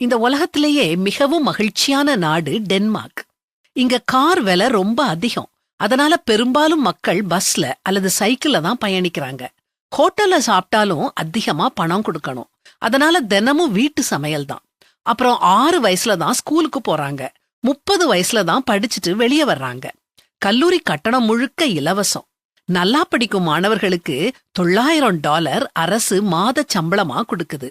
இந்த உலகத்திலேயே மிகவும் மகிழ்ச்சியான நாடு டென்மார்க். இங்க கார் விலை ரொம்ப அதிகம். அதனால பெரும்பாலும் மக்கள் பஸ்ல அல்லது சைக்கிள்ல தான் பயணிக்கிறாங்க. ஹோட்டல்ல சாப்பிட்டாலும் அதிகமா பணம் கொடுக்கணும். அதனால தினமும் வீட்டு சமையல் தான். அப்புறம் 6 வயசுல தான் ஸ்கூலுக்கு போறாங்க. 30 வயசுல தான் படிச்சுட்டு வெளியே வர்றாங்க. கல்லூரி கட்டணம் முழுக்க இலவசம். நல்லா படிக்கும் மாணவர்களுக்கு $900 அரசு மாத சம்பளமா கொடுக்குது.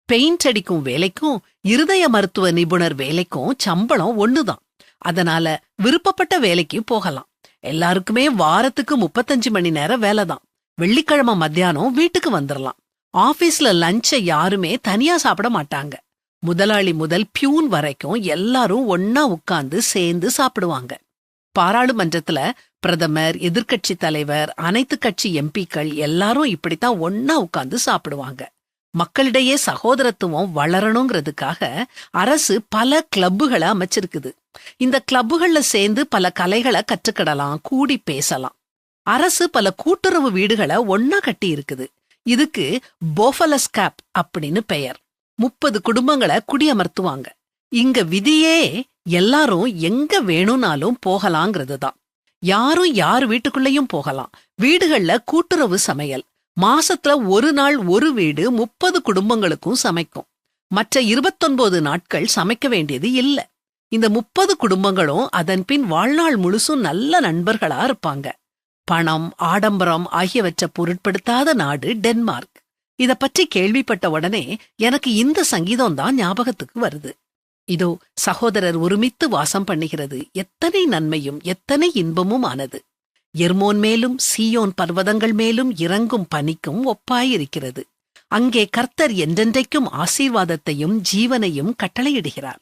பெயிண்ட் அடிக்கும் வேலைக்கும் இருதய மருத்துவ நிபுணர் வேலைக்கும் சம்பளம் ஒண்ணுதான். அதனால விருப்பப்பட்ட வேலைக்கு போகலாம். எல்லாருக்குமே வாரத்துக்கு 35 மணி நேரம் வேலை தான். வெள்ளிக்கிழமை மத்தியானம் வீட்டுக்கு வந்துடலாம். ஆபீஸ்ல லஞ்சை யாருமே தனியா சாப்பிட மாட்டாங்க. முதலாளி முதல் பியூன் வரைக்கும் எல்லாரும் ஒன்னா உட்கார்ந்து சேர்ந்து சாப்பிடுவாங்க. பாராளுமன்றத்துல பிரதமர், எதிர்க்கட்சி தலைவர், அனைத்து கட்சி எம்பிக்கள் எல்லாரும் இப்படித்தான் ஒன்னா உட்கார்ந்து சாப்பிடுவாங்க. மக்களிடையே சகோதரத்துவம் வளரணுங்கிறதுக்காக அரசு பல கிளப்புகளை அமைச்சிருக்குது. இந்த கிளப்புகள்ல சேர்ந்து பல கலைகளை கற்றுக்கிடலாம், கூடி பேசலாம். அரசு பல கூட்டுறவு வீடுகளை ஒன்னா கட்டி இருக்குது. இதுக்கு போஃபலஸ்கேப் அப்படின்னு பெயர். 30 குடும்பங்களை குடியமர்த்துவாங்க. இங்க விதியே எல்லாரும் எங்க வேணும்னாலும் போகலாங்கிறது தான். யாரும் யார் வீட்டுக்குள்ளேயும் போகலாம். வீடுகள்ல கூட்டுறவு சமையல். மாசத்துல ஒரு நாள் ஒரு வீடு 30 குடும்பங்களுக்கும் சமைக்கும். மற்ற 29 நாட்கள் சமைக்க வேண்டியது இல்ல. இந்த 30 குடும்பங்களும் அதன் பின் வாழ்நாள் முழுசும் நல்ல நண்பர்களா இருப்பாங்க. பணம், ஆடம்பரம் ஆகியவற்றை பொருட்படுத்தாத நாடு டென்மார்க். இத பற்றி கேள்விப்பட்ட உடனே எனக்கு இந்த சங்கீதம் தான் ஞாபகத்துக்கு வருது. இதோ சகோதரர் ஒருமித்து வாசம் பண்ணுகிறது எத்தனை நன்மையும் எத்தனை இன்பமும் ஆனது. எர்மோன் மேலும் சீயோன் பர்வதங்கள் மேலும் இறங்கும் பனிக்கும் ஒப்பாயிருக்கிறது. அங்கே கர்த்தர் என்றென்றைக்கும் ஆசீர்வாதத்தையும் ஜீவனையும் கட்டளையிடுகிறார்.